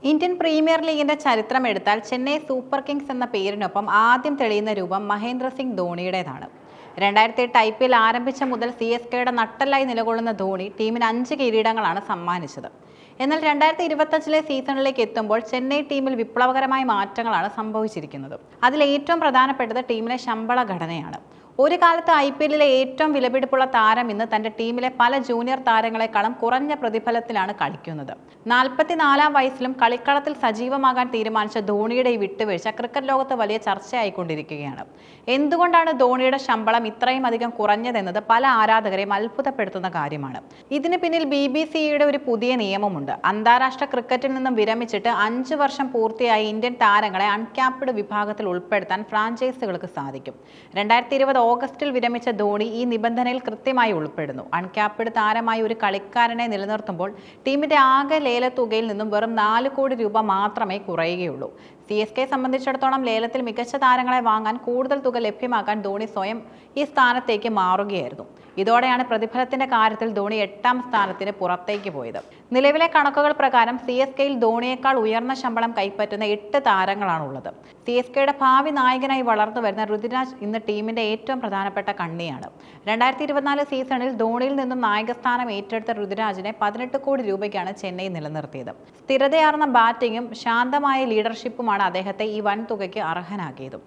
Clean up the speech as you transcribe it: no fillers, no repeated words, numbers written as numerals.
Indian premier ലീഗിന്റെ ചരിത്രം എടുത്താൽ ചെന്നൈ സൂപ്പർ കിങ്സ് എന്ന പേരിനൊപ്പം ആദ്യം തെളിയുന്ന രൂപം മഹേന്ദ്ര സിംഗ് ധോണിയുടേതാണ്. 2008 IPL ആരംഭിച്ച മുതൽ CSKയുടെ നട്ടെല്ലായി നിലകൊള്ളുന്ന ധോണി ടീമിന് 5 കിരീടങ്ങളാണ് സമ്മാനിച്ചത്. എന്നാൽ 2025 സീസണിലേക്ക് എത്തുമ്പോൾ ചെന്നൈ ടീമിൽ വിപ്ലവകരമായ മാറ്റങ്ങളാണ് സംഭവിച്ചിരിക്കുന്നത്. അതിൽ ഏറ്റവും പ്രധാനപ്പെട്ടത് ടീമിലെ ശമ്പള ഘടനയാണ്. ഒരു കാലത്ത് IPL ഏറ്റവും വിലപിടിപ്പുള്ള താരം ഇന്ന് തന്റെ ടീമിലെ പല ജൂനിയർ താരങ്ങളെക്കാളും കുറഞ്ഞ പ്രതിഫലത്തിലാണ് കളിക്കുന്നത്. 44-ാം വയസ്സിലും കളിക്കളത്തിൽ സജീവമാകാൻ തീരുമാനിച്ച ധോണിയുടെ ഈ വിട്ടുവീഴ്ച ക്രിക്കറ്റ് ലോകത്ത് വലിയ ചർച്ചയായിക്കൊണ്ടിരിക്കുകയാണ്. എന്തുകൊണ്ടാണ് ധോണിയുടെ ശമ്പളം ഇത്രയും അധികം കുറഞ്ഞതെന്നത് പല ആരാധകരെയും അത്ഭുതപ്പെടുത്തുന്ന കാര്യമാണ്. ഇതിന് പിന്നിൽ BBCയുടെ ഒരു പുതിയ നിയമമുണ്ട്. അന്താരാഷ്ട്ര ക്രിക്കറ്റിൽ നിന്നും വിരമിച്ചിട്ട് 5 വർഷം പൂർത്തിയായ ഇന്ത്യൻ താരങ്ങളെ അൺക്യാപ്ഡ് വിഭാഗത്തിൽ ഉൾപ്പെടുത്താൻ ഫ്രാഞ്ചൈസികൾക്ക് സാധിക്കും. 2020 ഓഗസ്റ്റിൽ വിരമിച്ച ധോണി ഈ നിബന്ധനയിൽ കൃത്യമായി ഉൾപ്പെടുന്നു. അൺക്യാപ്ഡ് താരമായി ഒരു കളിക്കാരനെ നിലനിർത്തുമ്പോൾ ടീമിന്റെ ആകെ ലേലത്തുകയിൽ നിന്നും വെറും 4 കോടി രൂപ മാത്രമേ കുറയുകയുള്ളൂ. CSK സംബന്ധിച്ചിടത്തോളം ലേലത്തിൽ മികച്ച താരങ്ങളെ വാങ്ങാൻ കൂടുതൽ തുക ലഭ്യമാക്കാൻ ധോണി സ്വയം ഈ സ്ഥാനത്തേക്ക് മാറുകയായിരുന്നു. ഇതോടെയാണ് പ്രതിഫലത്തിന്റെ കാര്യത്തിൽ ധോണി 8ാം സ്ഥാനത്തിന് പുറത്തേക്ക് പോയത്. നിലവിലെ കണക്കുകൾ പ്രകാരം CSKയിൽ ധോണിയേക്കാൾ ഉയർന്ന ശമ്പളം കൈപ്പറ്റുന്ന 8 താരങ്ങളാണുള്ളത്. CSKയുടെ ഭാവി നായകനായി വളർന്നു വരുന്ന ഋതുരാജ് ഇന്ന് ടീമിന്റെ ഏറ്റവും പ്രധാനപ്പെട്ട കണ്ണിയാണ്. 2024 സീസണിൽ ധോണിയിൽ നിന്നും നായകസ്ഥാനം ഏറ്റെടുത്ത ഋതുരാജിനെ 18 കോടി രൂപയ്ക്കാണ് ചെന്നൈ നിലനിർത്തിയത്. സ്ഥിരതയാർന്ന ബാറ്റിംഗും ശാന്തമായ ലീഡർഷിപ്പുമാണ് അദ്ദേഹത്തെ ഈ വൻ തുകയ്ക്ക് അർഹനാക്കിയതും.